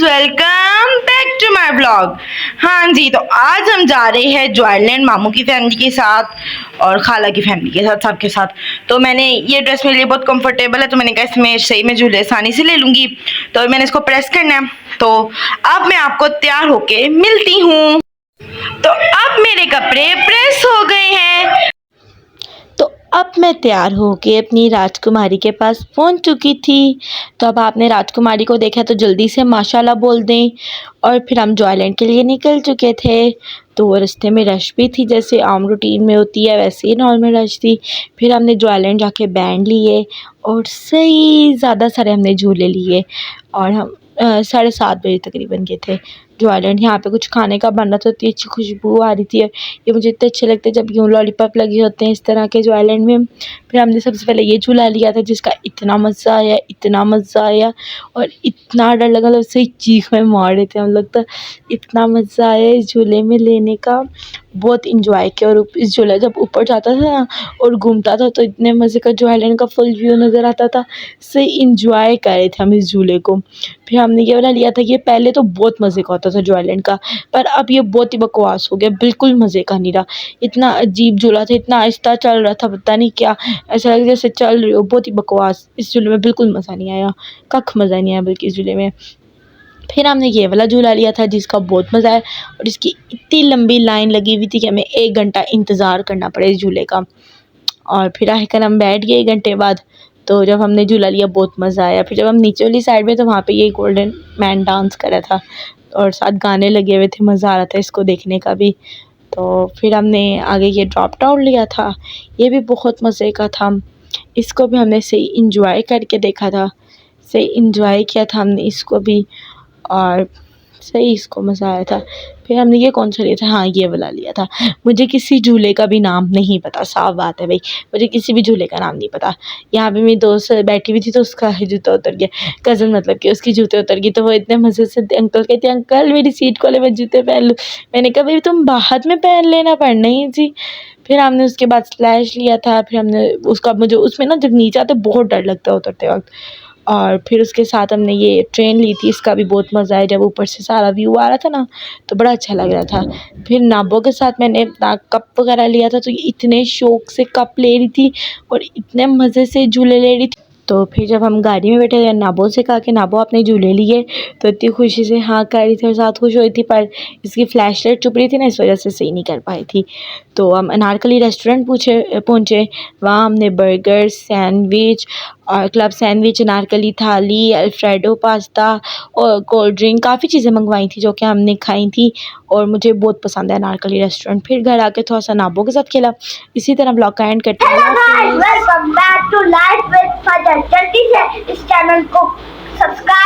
Guys, welcome back to my blog. हाँ जी, तो आज हम जा रहे हैं जॉयलैंड मामू की फैमिली के साथ और खाला की फैमिली के साथ, सबके साथ। तो मैंने ये ड्रेस मेरे लिए बहुत कंफर्टेबल है, तो मैंने कहा इसमें सही में झूले आसानी से ले लूँगी। तो मैंने इसको प्रेस करना है। तो अब मैं आपको तैयार होके मिलती हूँ। तो अब मेरे कपड़े प्रेस हो गए हैं। तो अब मैं तैयार होके अपनी राजकुमारी के पास पहुंच चुकी थी। तो अब आपने राजकुमारी को देखा तो जल्दी से माशाल्लाह बोल दें। और फिर हम जॉयलैंड के लिए निकल चुके थे। तो रास्ते में रश भी थी, जैसे आम रूटीन में होती है वैसे ही नॉर्मल रश थी। फिर हमने जॉयलैंड जाके बैंड लिए और सही ज़्यादा सारे हमने झूले लिए। और हम 7:30 बजे तकरीबन गए थे जॉयलैंड। यहाँ पे कुछ खाने का बन रहा था, इतनी अच्छी खुशबू आ रही थी। ये मुझे इतने अच्छे लगते हैं जब यूँ लॉलीपॉप लगे होते हैं इस तरह के जॉयलैंड में। फिर हमने सबसे पहले ये झूला लिया था जिसका इतना मज़ा आया, इतना मज़ा आया और इतना डर लगा, मतलब सही चीख में मार रहे थे हम लोग। तो इतना मज़ा आया इस झूले में लेने का, बहुत इंजॉय किया। और इस झूला जब ऊपर जाता था ना और घूमता था तो इतने मज़े का जॉयलैंड का फुल व्यू नज़र आता था। सही इंजॉय कर रहे थे हम इस झूले को। फिर हमने ये वाला लिया था। ये पहले तो बहुत मज़े का होता था जॉयलैंड का, पर अब ये बहुत ही बकवास हो गया, बिल्कुल मज़े का नहीं रहा। इतना अजीब झूला था, इतना आहिस्ता चल रहा था, पता नहीं क्या, ऐसा लग जैसे चल रही हो। बहुत ही बकवास, इस झूले में बिल्कुल मज़ा नहीं आया, कख मज़ा नहीं आया बल्कि इस झूले में। फिर हमने ये वाला झूला लिया था जिसका बहुत मज़ा आया और इसकी इतनी लंबी लाइन लगी हुई थी कि हमें 1 घंटा इंतज़ार करना पड़ा इस झूले का। और फिर आखिर हम बैठ गए 1 घंटे बाद। तो जब हमने झूला लिया बहुत मज़ा आया। फिर जब हम नीचे वाली साइड में, तो वहाँ पे ये गोल्डन मैन डांस कर रहा था और साथ गाने लगे हुए थे, मज़ा आ रहा था इसको देखने का भी। तो फिर हमने आगे ये ड्रॉप डाउन लिया था, ये भी बहुत मज़े का था। इसको भी हमने सही इंजॉय करके देखा था, सही इंजॉय किया था हमने इसको भी और सही इसको मज़ा आया था। फिर हमने ये कौन सा लिया था, हाँ ये वाला लिया था। मुझे किसी झूले का भी नाम नहीं पता, साफ़ बात है भाई, मुझे किसी भी झूले का नाम नहीं पता। यहाँ पे मेरी दोस्त बैठी हुई थी तो उसका जूता उतर गया, कज़न मतलब कि उसकी जूते उतर गई। तो वो इतने मज़े से अंकल कहते हैं अंकल मेरी सीट को ले, मैं जूते पहन लूँ। मैंने कहा भाई तुम बाद में पहन लेना, पड़ना ही जी। फिर हमने उसके बाद स्लैश लिया था। फिर हमने उसका, मुझे उसमें ना जब नीचे आते बहुत डर लगता है उतरते वक्त। और फिर उसके साथ हमने ये ट्रेन ली थी, इसका भी बहुत मज़ा आया। जब ऊपर से सारा व्यू आ रहा था ना तो बड़ा अच्छा लग रहा था। फिर नाबो के साथ मैंने अपना कप वगैरह लिया था, तो ये इतने शौक़ से कप ले रही थी और इतने मज़े से झूले ले रही थी। तो फिर जब हम गाड़ी में बैठे थे, नाबो से कहा कि नाबो आपने झूले लिए, तो इतनी खुशी से हाँ कर रही थी और साथ खुश हो रही थी, पर इसकी फ्लैश लाइट चुप रही थी ना, इस वजह से सही नहीं कर पाई थी। तो हम अनारकली रेस्टोरेंट पहुँचे। वहाँ हमने बर्गर, सैंडविच और क्लब सैंडविच, अनारकली थाली, अल्फ्रेडो पास्ता और कोल्ड ड्रिंक, काफ़ी चीज़ें मंगवाई थी जो कि हमने खाई थी और मुझे बहुत पसंद है अनारकली रेस्टोरेंट। फिर घर आके थोड़ा सा नाबो के साथ खेला। इसी तरह ब्लॉग का एंड करते हैं। Welcome back to life with Fazal. जल्दी से इस चैनल को सब्सक्राइब